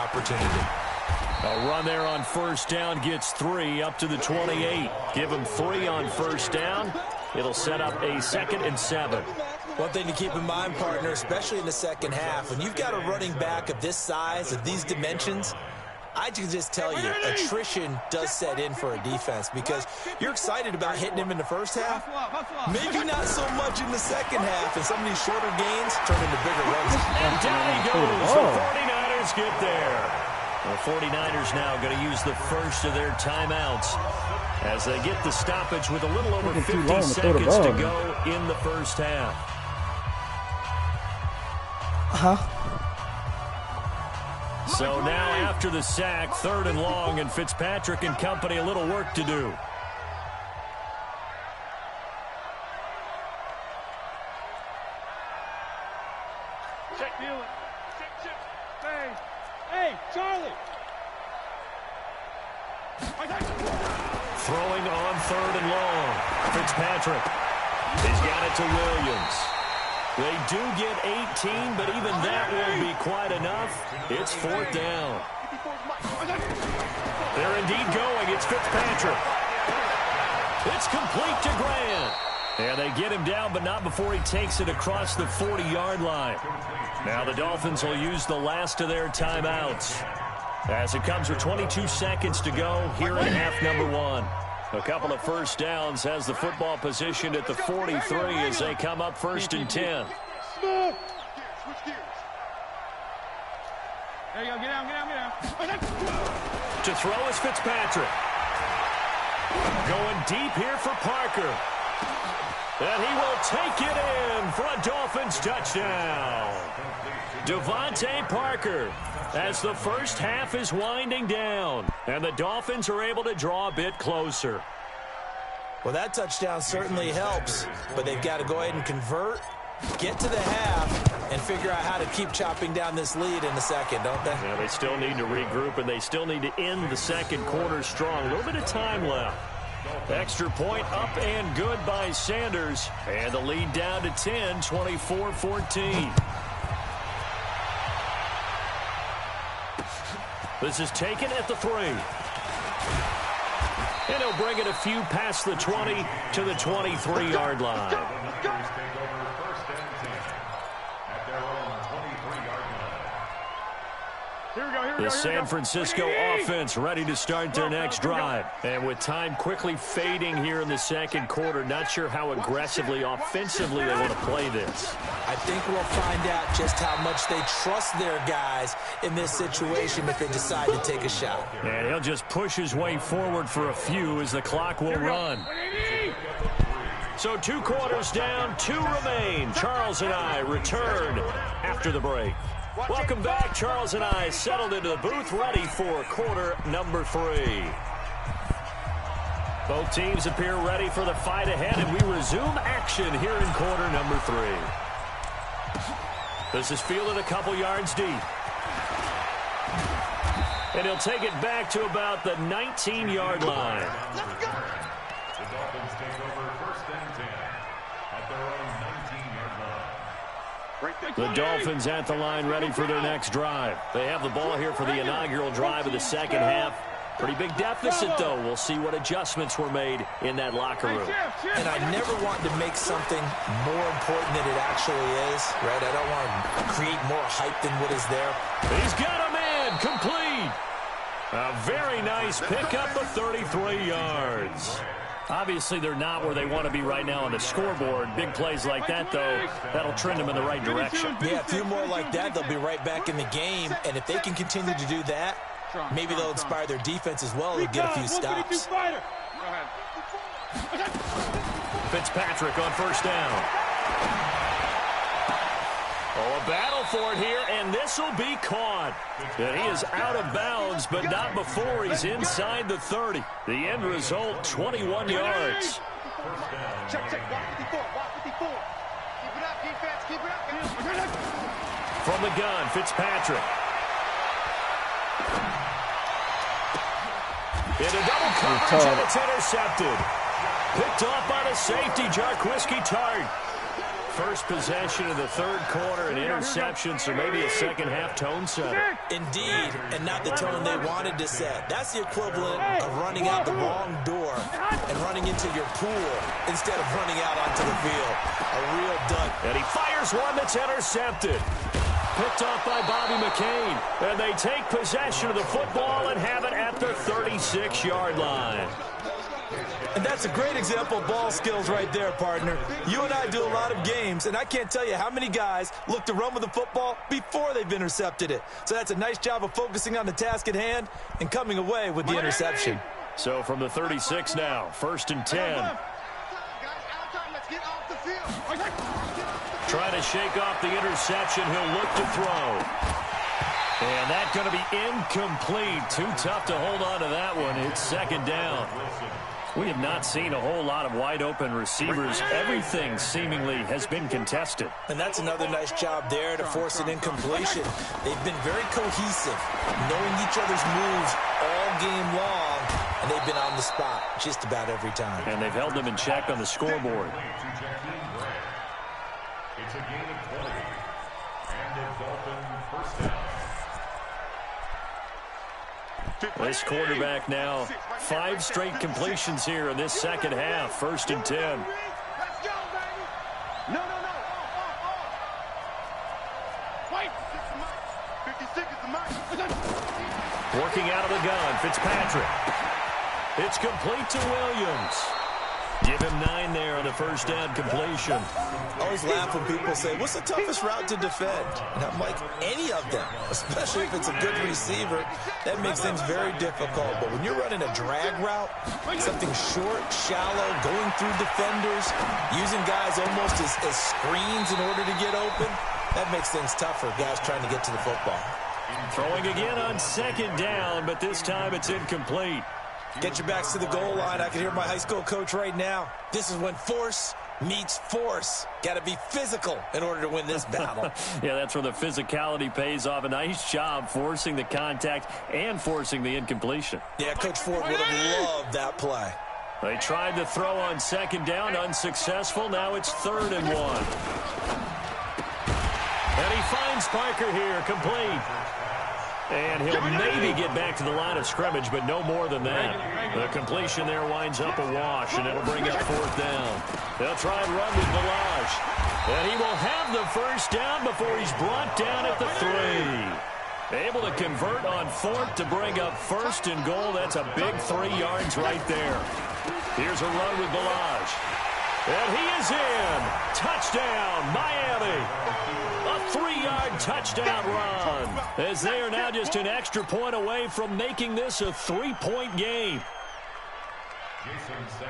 opportunity. A run there on first down gets 3 up to the 28. Give him 3 on first down. It'll set up a 2nd and 7. One thing to keep in mind, partner, especially in the second half, when you've got a running back of this size, of these dimensions, I can just tell you, attrition does set in for a defense because you're excited about hitting him in the first half. Maybe not so much in the second half, and some of these shorter gains turn into bigger runs. And down he goes. The 49ers get there. The 49ers now going to use the first of their timeouts as they get the stoppage with a little over 50 seconds to go in the first half. So now after the sack, 3rd and long, and Fitzpatrick and company a little work to do. Hey, Charlie! Throwing on 3rd and long. Fitzpatrick. He's got it to Williams. They do get 18, but even that won't be quite enough. It's 4th down. They're indeed going. It's Fitzpatrick. It's complete to Grant. And they get him down, but not before he takes it across the 40-yard line. Now the Dolphins will use the last of their timeouts as it comes with 22 seconds to go here in half number 1. A couple of first downs has the football positioned at the 43 as they come up 1st and 10. There you go. Get down. To throw is Fitzpatrick. Going deep here for Parker. And he will take it in for a Dolphins touchdown. Devontae Parker as the first half is winding down. And the Dolphins are able to draw a bit closer. Well, that touchdown certainly helps, but they've got to go ahead and convert, get to the half, and figure out how to keep chopping down this lead in the second, don't they? Yeah, they still need to regroup, and they still need to end the second quarter strong. A little bit of time left. Extra point up and good by Sanders. And the lead down to 10, 24-14. This is taken at the 3. And he'll bring it a few past the 20 to the 23-yard line. The San Francisco offense ready to start their next drive. And with time quickly fading here in the second quarter, not sure how aggressively, offensively they want to play this. I think we'll find out just how much they trust their guys in this situation if they decide to take a shot. And he'll just push his way forward for a few as the clock will run. So 2 quarters down, 2 remain. Charles and I return after the break. Welcome back. Charles and I settled into the booth ready for quarter number 3. Both teams appear ready for the fight ahead, and we resume action here in quarter number 3. This is fielded a couple yards deep. And he'll take it back to about the 19-yard line. The Dolphins take over 1st and 10 at their own 19-yard line. The Dolphins at the line ready for their next drive. They have the ball here for the inaugural drive of the second half. Pretty big deficit, though. We'll see what adjustments were made in that locker room. And I never want to make something more important than it actually is, right? I don't want to create more hype than what is there. He's got a man complete. A very nice pickup of 33 yards. Obviously, they're not where they want to be right now on the scoreboard. Big plays like that, though, that'll trend them in the right direction. Yeah, a few more like that, they'll be right back in the game. And if they can continue to do that, maybe they'll inspire their defense as well and get a few stops. Fitzpatrick on first down. Oh, a battle for it here, and this will be caught. And he is out of bounds, but not before he's inside the 30. The end result, 21 yards. From the gun, Fitzpatrick. Into double coverage, and it's intercepted. Picked off by the safety, Jarquiski Tart. First possession of the third quarter, an interception, so maybe a second-half tone setter. Indeed, and not the tone they wanted to set. That's the equivalent of running out the wrong door and running into your pool instead of running out onto the field. A real dud. And he fires one that's intercepted. Picked off by Bobby McCain. And they take possession of the football and have it at the 36-yard line. And that's a great example of ball skills right there, partner. You and I do a lot of games, and I can't tell you how many guys look to run with the football before they've intercepted it. So that's a nice job of focusing on the task at hand and coming away with the interception. So from the 36 now, 1st and 10. Trying to shake off the interception. He'll look to throw. And that's going to be incomplete. Too tough to hold on to that one. It's 2nd down. We have not seen a whole lot of wide-open receivers. Everything seemingly has been contested. And that's another nice job there to force an incompletion. They've been very cohesive, knowing each other's moves all game long, and they've been on the spot just about every time. And they've held them in check on the scoreboard. It's a gain of 20. And a Dolphin first down. This quarterback now, 5 straight completions here in this second half. 1st and 10. Let's go, baby. No. Wait. 56 is the mark. Working out of the gun, Fitzpatrick. It's complete to Williams. Give him 9 there on the first down completion. I always laugh when people say, what's the toughest route to defend? And I'm like, any of them, especially if it's a good receiver. That makes things very difficult. But when you're running a drag route, something short, shallow, going through defenders, using guys almost as screens in order to get open, that makes things tougher, guys trying to get to the football. Throwing again on 2nd down, but this time it's incomplete. Get your backs to the goal line. I can hear my high school coach right now. This is when force meets force. Got to be physical in order to win this battle. Yeah, that's where the physicality pays off. A nice job forcing the contact and forcing the incompletion. Yeah, Coach Ford would have loved that play. They tried to throw on 2nd down, unsuccessful. Now it's 3rd and 1. And he finds Parker here, complete. And he'll maybe get back to the line of scrimmage, but no more than that. The completion there winds up a wash, and it'll bring up 4th down. They'll try and run with Balaj. And he will have the first down before he's brought down at the 3. Able to convert on 4th to bring up 1st and goal. That's a big 3 yards right there. Here's a run with Balaj. And he is in. Touchdown, Miami. A 3-yard touchdown run, as they are now just an extra point away from making this a 3-point game.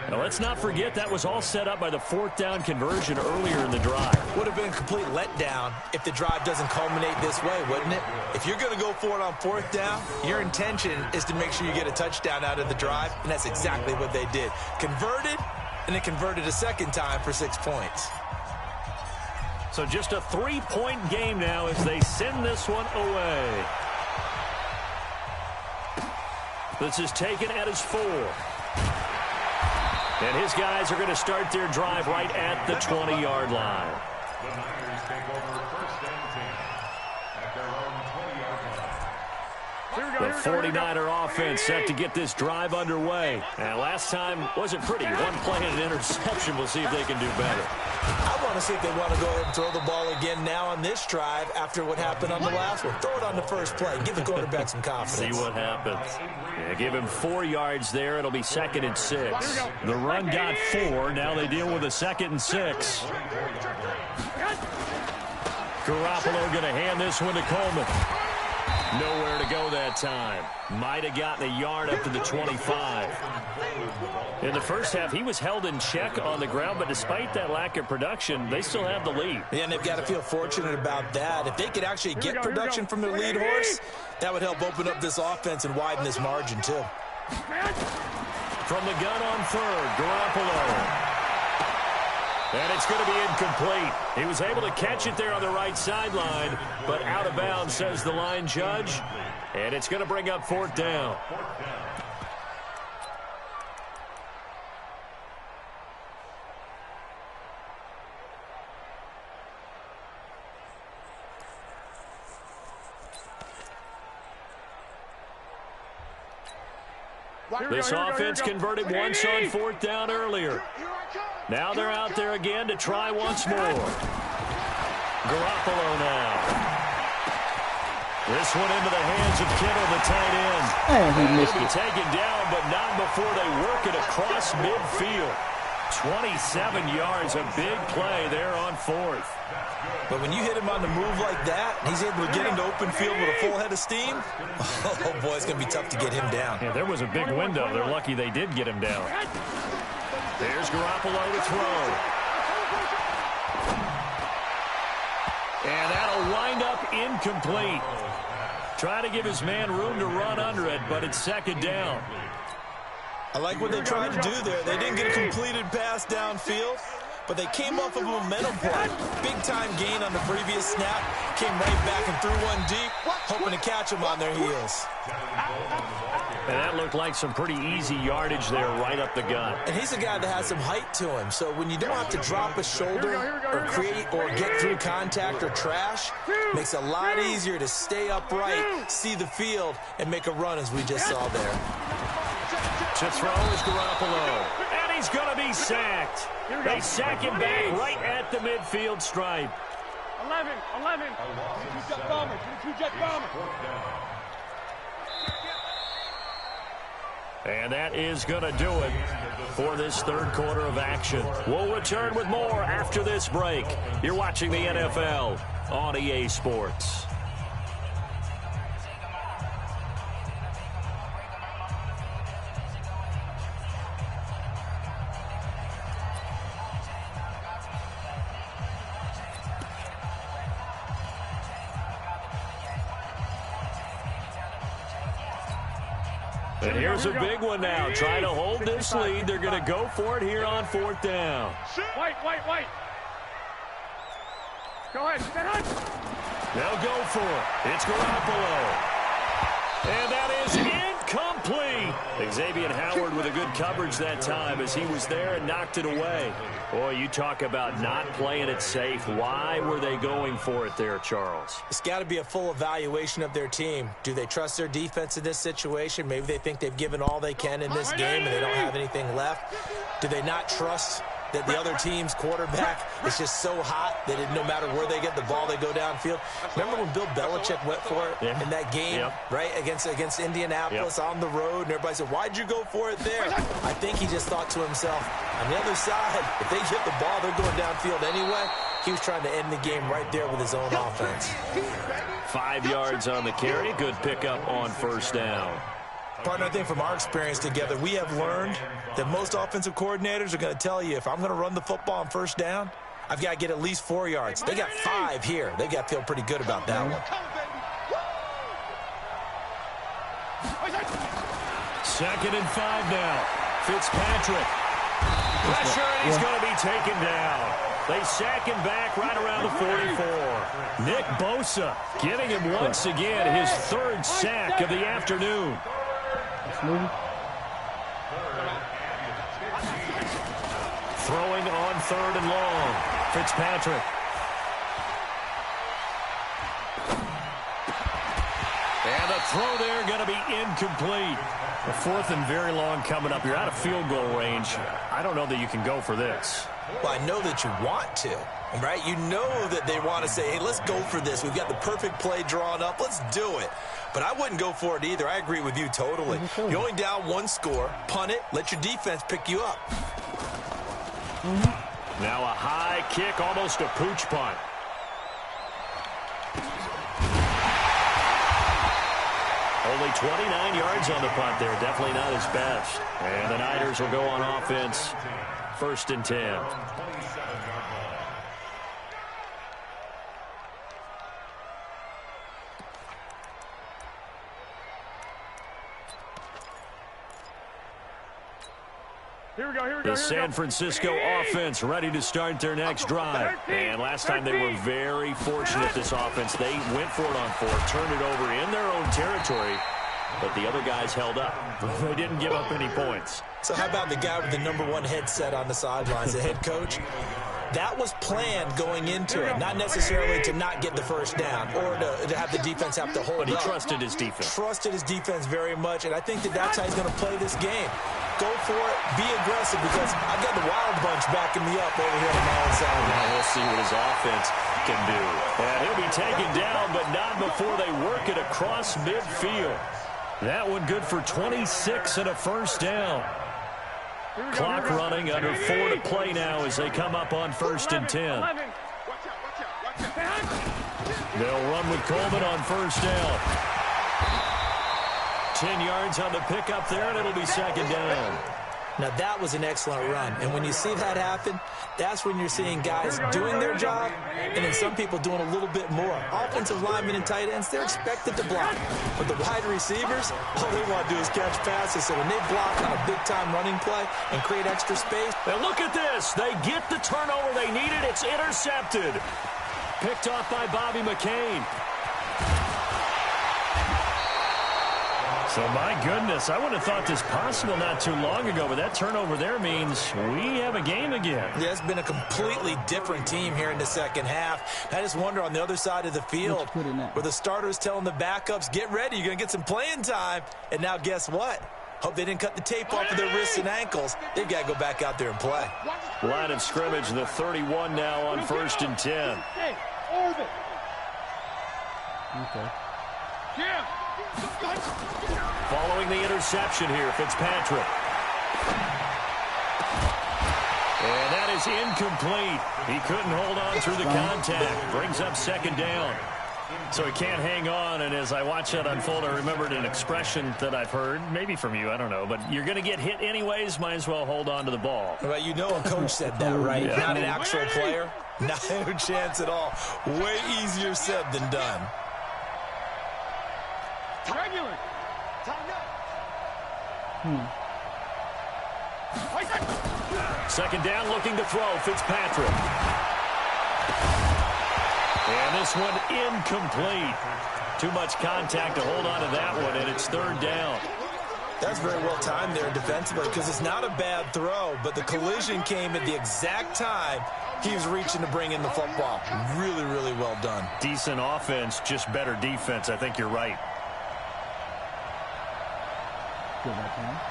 Now, let's not forget that was all set up by the 4th down conversion earlier in the drive. Would have been a complete letdown if the drive doesn't culminate this way, wouldn't it? If you're going to go for it on 4th down, your intention is to make sure you get a touchdown out of the drive, and that's exactly what they did. Converted, and it converted a 2nd time for 6 points. So just a 3-point game now as they send this one away. This is taken at his 4. And his guys are going to start their drive right at the 20-yard line. The Niners take over 1st and 10 at their own 20-yard line. The 49er offense set to get this drive underway. And last time wasn't pretty. One play and an interception. We'll see if they can do better. I want to see if they want to go ahead and throw the ball again now on this drive after what happened on the last one. Throw it on the first play. Give the quarterback some confidence. See what happens. Yeah, give him 4 yards there. It'll be 2nd and 6. The run got 4. Now they deal with a 2nd and 6. Garoppolo going to hand this one to Coleman. Nowhere to go that time. Might have gotten a yard up to the 25. In the first half, he was held in check on the ground, but despite that lack of production, they still have the lead. Yeah, and they've got to feel fortunate about that. If they could actually get production from their lead horse, that would help open up this offense and widen this margin, too. From the gun on 3rd, Garoppolo. And it's going to be incomplete. He was able to catch it there on the right sideline, but out of bounds, says the line judge. And it's going to bring up 4th down. This offense converted once on 4th down earlier. Now they're out there again to try once more. Garoppolo now. This one into the hands of Kittle, the tight end. And he missed He'll be it. taken down, but not before they work it across midfield. 27 yards, a big play there on 4th. But when you hit him on the move like that, he's able to get into open field with a full head of steam. Oh, boy, it's going to be tough to get him down. Yeah, there was a big window. They're lucky they did get him down. There's Garoppolo to throw. And that'll wind up incomplete. Try to give his man room to run under it, but it's 2nd down. I like what they tried to do there. They didn't get a completed pass downfield, but they came off of a momentum play. Big-time gain on the previous snap. Came right back and threw one deep, hoping to catch them on their heels. And that looked like some pretty easy yardage there right up the gut. And he's a guy that has some height to him, so when you don't have to drop a shoulder or create or get through contact or trash, makes it a lot easier to stay upright, see the field, and make a run as we just saw there. To throw is Garoppolo, and he's going to be sacked. They sack him back right at the midfield stripe. 11. 22-jet bomber. 22-jet bomber. And that is going to do it for this 3rd quarter of action. We'll return with more after this break. You're watching the NFL on EA Sports. And here's a big one now. Trying to hold this lead. They're going to go for it here on 4th down. White. Go ahead. They'll go for it. It's Garoppolo. And that is incomplete. Xavier Howard with a good coverage that time as he was there and knocked it away. Boy, you talk about not playing it safe. Why were they going for it there, Charles? It's got to be a full evaluation of their team. Do they trust their defense in this situation? Maybe they think they've given all they can in this game and they don't have anything left. Do they not trust that the other team's quarterback is just so hot that no matter where they get the ball, they go downfield? Remember when Bill Belichick went for it in that game, right, against Indianapolis on the road, and everybody said, why'd you go for it there? I think he just thought to himself, on the other side, if they get the ball, they're going downfield anyway. He was trying to end the game right there with his own offense. 5 yards on the carry. Good pickup on 1st down. Partner, I think from our experience together, we have learned that most offensive coordinators are going to tell you, if I'm going to run the football on 1st down, I've got to get at least 4 yards. They got 5 here. They got to feel pretty good about that one. 2nd and 5 now. Fitzpatrick. Pressure, and he's going to be taken down. They sack him back right around the 44. Nick Bosa getting him once again his 3rd sack of the afternoon. Throwing on 3rd and long. Fitzpatrick. And the throw there going to be incomplete. A 4th and very long coming up. You're out of field goal range. I don't know that you can go for this. Well, I know that you want to, right? You know that they want to say, hey, let's go for this. We've got the perfect play drawn up. Let's do it. But I wouldn't go for it either. I agree with you totally. You're only down 1 score. Punt it. Let your defense pick you up. Now a high kick, almost a pooch punt. Only 29 yards on the punt there. Definitely not his best. And the Niners will go on offense. 1st and 10. The San Francisco offense ready to start their next drive. And last time they were very fortunate, this offense. They went for it on 4th, turned it over in their own territory, but the other guys held up. They didn't give up any points. So how about the guy with the #1 headset on the sidelines, the head coach? That was planned going into it, not necessarily to not get the first down or to have the defense have to hold up. But he trusted his defense. Trusted his defense very much, and I think that's how he's going to play this game. Go for it, be aggressive, because I've got the Wild Bunch backing me up over here on my own side. Now we'll see what his offense can do. And he'll be taken down, but not before they work it across midfield. That one good for 26 and a first down. Clock running, under 4 to play now as they come up on 1st and 10. They'll run with Coleman on first down. 10 yards on the pickup there, and it'll be 2nd down. Now, that was an excellent run. And when you see that happen, that's when you're seeing guys doing their job and then some people doing a little bit more. Offensive linemen and tight ends, they're expected to block. But the wide receivers, all they want to do is catch passes. So when they block on a big-time running play and create extra space. Now look at this. They get the turnover they needed. It's intercepted. Picked off by Bobby McCain. So, my goodness, I would have thought this possible not too long ago, but that turnover there means we have a game again. Yeah, it's been a completely different team here in the second half. I just wonder on the other side of the field where the starters telling the backups, get ready, you're going to get some playing time. And now guess what? Hope they didn't cut the tape off of their wrists and ankles. They've got to go back out there and play. Line of scrimmage, the 31 now on 1st and 10. Hey, orbit. Okay. Yeah. Following the interception here, Fitzpatrick. And that is incomplete. He couldn't hold on through the contact. Brings up 2nd down. So he can't hang on, and as I watch that unfold, I remembered an expression that I've heard, maybe from you, I don't know, but you're going to get hit anyways, might as well hold on to the ball. Well, you know a coach said that, right? Yeah. Not an actual player. Not a chance at all. Way easier said than done. Regular. Second down, looking to throw, Fitzpatrick. And this one incomplete. Too much contact to hold on to that one, and it's 3rd down. That's very well timed there defensively because it's not a bad throw, but the collision came at the exact time he was reaching to bring in the football. Really, really well done. Decent offense, just better defense. I think you're right. Good back now.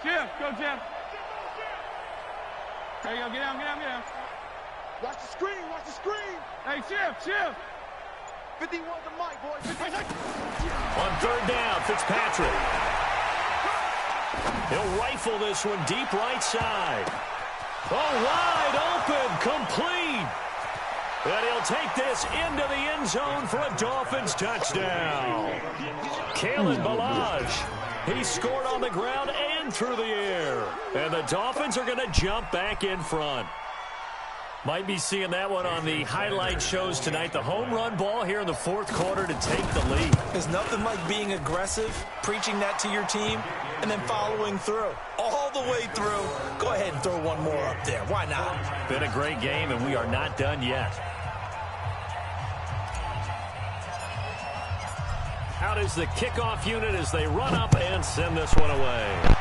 Jim, go Jim. There you go, get down, get down, get down. Watch the screen, watch the screen. Hey, Jim. 51 to Mike, boys. On 3rd down, Fitzpatrick. He'll rifle this one deep right side. Oh, wide open, complete. And he'll take this into the end zone for a Dolphins touchdown. Kalen Ballage. He scored on the ground and through the air. And the Dolphins are going to jump back in front. Might be seeing that one on the highlight shows tonight. The home run ball here in the 4th quarter to take the lead. There's nothing like being aggressive, preaching that to your team, and then following through. All the way through. Go ahead and throw one more up there. Why not? Been a great game, and we are not done yet. Out is the kickoff unit as they run up and send this one away.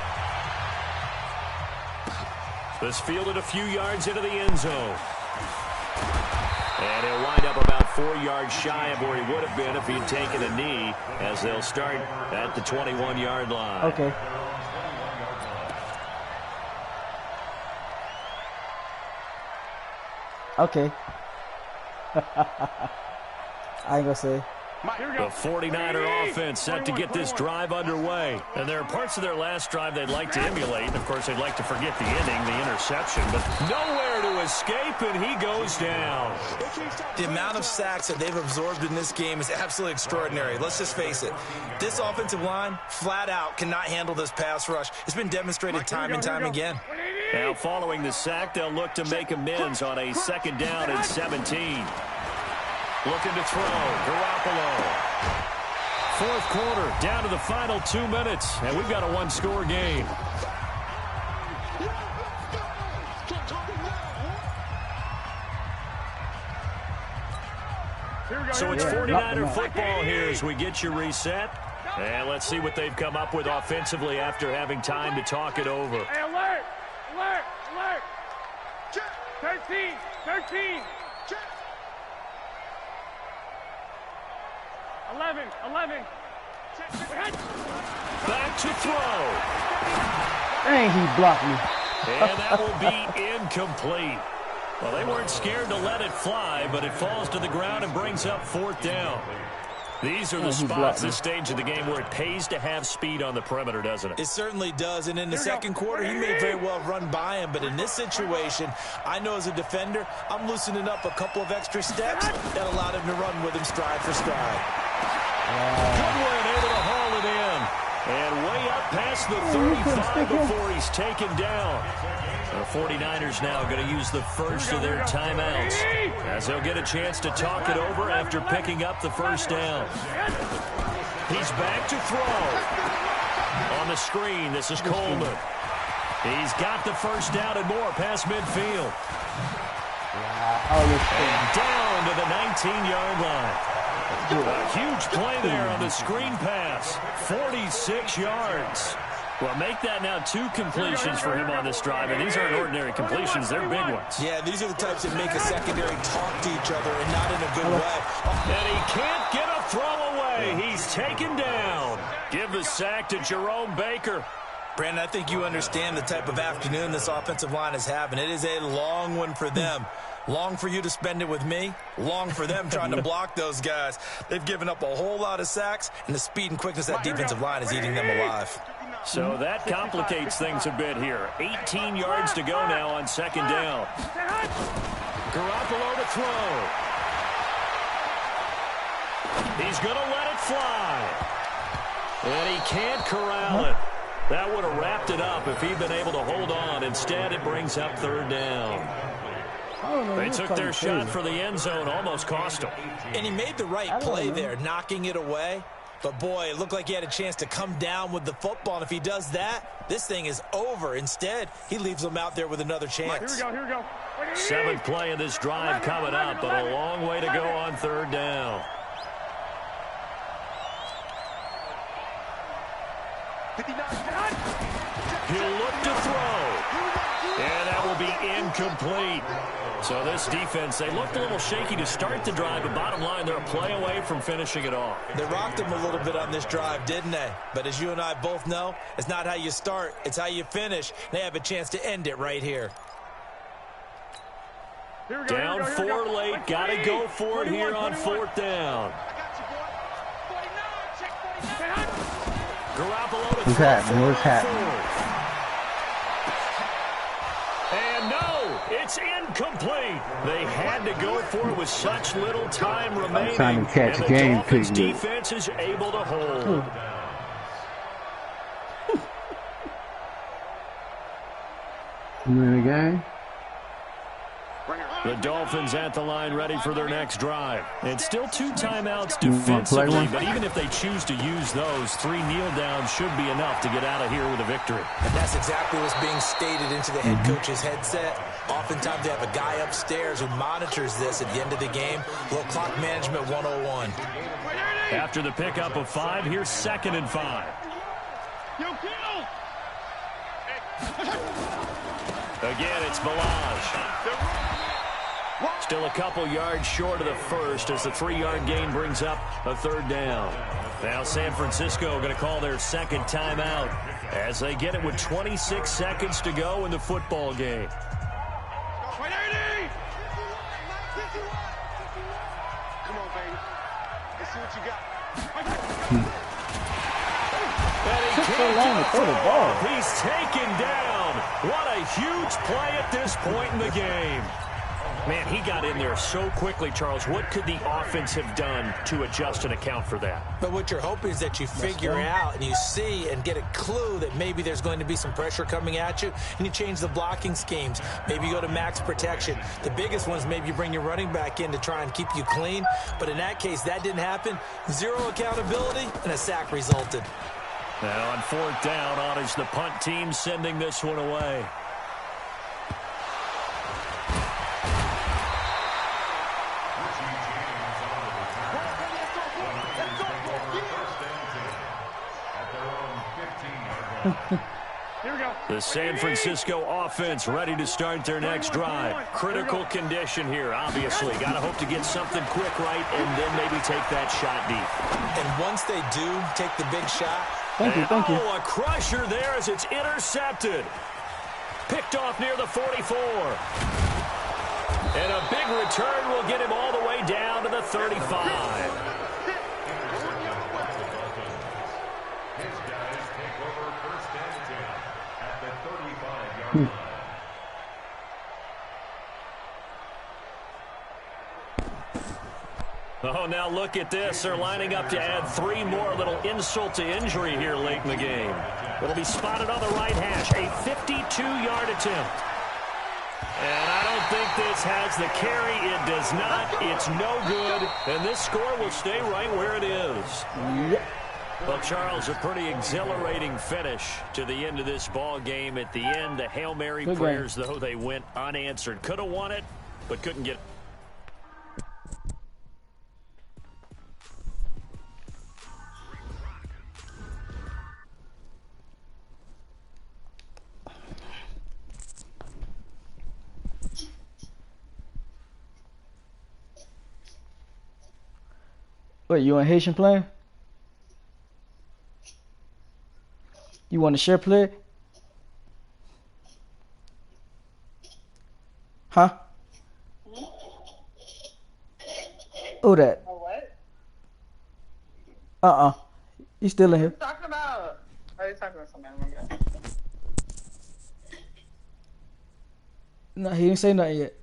This fielded a few yards into the end zone. And he'll wind up about 4 yards shy of where he would have been if he'd taken a knee, as they'll start at the 21-yard line. Okay. Okay. I ain't gonna say. The 49er offense set to get this drive underway. And there are parts of their last drive they'd like to emulate. And, of course, they'd like to forget the ending, the interception. But nowhere to escape, and he goes down. The amount of sacks that they've absorbed in this game is absolutely extraordinary. Let's just face it. This offensive line, flat out, cannot handle this pass rush. It's been demonstrated time and time again. Now, following the sack, they'll look to make amends on a 2nd down and 17. Looking to throw, Garoppolo. 4th quarter, down to the final 2 minutes, and we've got a 1-score game. So it's 49er football here as we get you reset. And let's see what they've come up with offensively after having time to talk it over. Hey, alert! Alert! Alert! 13! 13! 11! 11! Back to throw. Dang, he blocked me. And that will be incomplete. Well, they weren't scared to let it fly, but it falls to the ground and brings up 4th down. These are the spots this stage of the game where it pays to have speed on the perimeter, doesn't it? It certainly does, and in the second quarter, he may very well run by him, but in this situation, I know as a defender, I'm loosening up a couple of extra steps that allowed him to run with him stride for stride. Goodwin able to haul it in. And way up past the 35 before he's taken down. The 49ers now going to use the first of their timeouts as they'll get a chance to talk it over after picking up the first down. He's back to throw. On the screen, this is Coleman. He's got the first down and more past midfield. And down to the 19-yard line. A huge play there on the screen pass. 46 yards. Well, make that now 2 completions for him on this drive, and these aren't ordinary completions. They're big ones. Yeah, these are the types that make a secondary talk to each other and not in a good way. And he can't get a throw away. He's taken down. Give the sack to Jerome Baker. Brandon, I think you understand the type of afternoon this offensive line is having. It is a long one for them. Long for you to spend it with me. Long for them trying to block those guys. They've given up a whole lot of sacks, and the speed and quickness of that defensive line is eating them alive. So that complicates things a bit here. 18 yards to go now on second down. Garoppolo to throw. He's going to let it fly. And he can't corral it. That would have wrapped it up if he'd been able to hold on. Instead, it brings up third down. They took their shot for the end zone, almost cost him. And he made the right play there, knocking it away. But, boy, it looked like he had a chance to come down with the football. And if he does that, this thing is over. Instead, he leaves them out there with another chance. Here we go. 7th play of this drive coming up, but a long way to go on third down. 59. He'll look to throw. And that will be incomplete. So this defense, they looked a little shaky to start the drive, but bottom line, they're a play away from finishing it off. They rocked him a little bit on this drive, didn't they? But as you and I both know, it's not how you start, it's how you finish. They have a chance to end it right here. Down 4 late, got to go for it here on 4th down. Garoppolo to What's happening? What's happening? And no, it's incomplete. They had to go for it with such little time remaining. Trying to catch and the game Dolphins picnic. defense is able to hold. You in the game? The Dolphins at the line ready for their next drive. It's still 2 timeouts You wanna play defensively, one? but even if they choose to use those, 3 kneel downs should be enough to get out of here with a victory. And that's exactly what's being stated into the head coach's headset. Oftentimes they have a guy upstairs who monitors this at the end of the game. Little clock management 101. After the pickup of 5, here's 2nd and 5. Again, it's Balaj. Still a couple yards short of the first as the 3-yard gain brings up a third down. Now San Francisco going to call their 2nd timeout as they get it with 26 seconds to go in the football game. Come on, baby. Let's see what you got. Took so long to throw the ball. He's taken down. What a huge play at this point in the game. Man, he got in there so quickly, Charles. What could the offense have done to adjust and account for that? But what you're hoping is that you figure out and you see and get a clue that maybe there's going to be some pressure coming at you, and you change the blocking schemes. Maybe you go to max protection. The biggest one is maybe you bring your running back in to try and keep you clean. But in that case, that didn't happen. 0 accountability, and a sack resulted. Now on 4th down, on is the punt team sending this one away. Here we go. The San Francisco offense ready to start their next drive. Critical condition here, obviously. Got to hope to get something quick right and then maybe take that shot deep. And once they do take the big shot. Thank you. Oh, a crusher there as it's intercepted. Picked off near the 44. And a big return will get him all the way down to the 35. Oh, now look at this. They're lining up to add 3 more. A little insult to injury here late in the game. It'll be spotted on the right hash. A 52-yard attempt. And I don't think this has the carry. It does not. It's no good. And this score will stay right where it is. Well, Charles, a pretty exhilarating finish to the end of this ball game. At the end, the Hail Mary prayers, though, they went unanswered. Could have won it, but couldn't get it. Wait, you want Haitian player? You want a share player? Huh? Who that? What? He's still in here. What are you talking about? Are you talking about somebody? No, he didn't say nothing yet.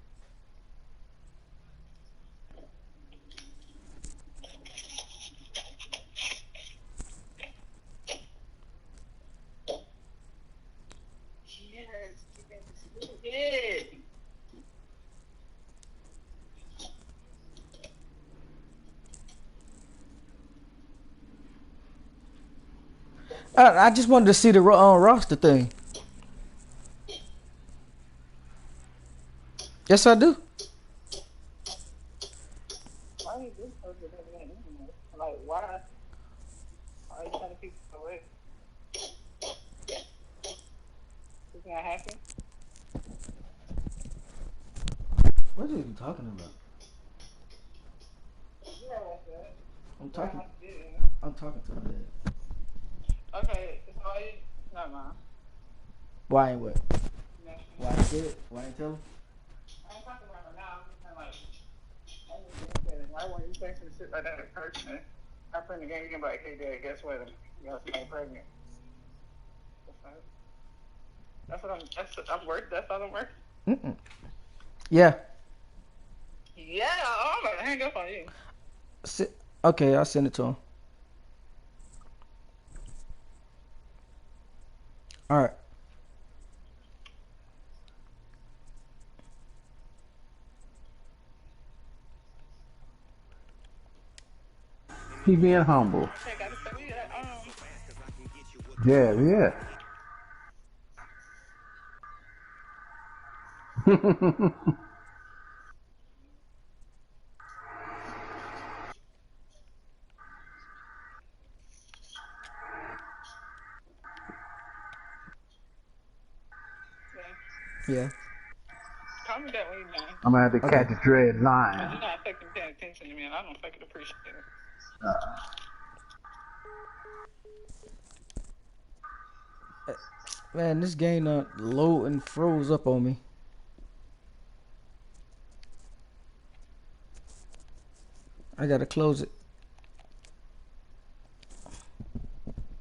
I just wanted to see the roster thing. Yes, I do. Why you do so good at that? Like, why? Why are you trying to keep it away? Is that happy? What are you talking about? Yeah, that's it. I'm talking to my dad. Okay, so why you... Never mind. Why and what? Why I said it? Why I tell him? I ain't talking about her now. I'm just saying, like, why weren't you texting shit like that in person? I put in the game, you can be like, hey, Dad, guess what? You got somebody pregnant. That's what I'm working. That's all I'm working. Yeah. Yeah, I'm gonna hang up on you. Okay, I'll send it to him. All right. He being humble. Yeah. Yeah. Call me that way, man. I'm gonna have to catch a dread line. You're not fucking paying attention to me, and I don't fucking appreciate it. Man, this game load and froze up on me. I gotta close it.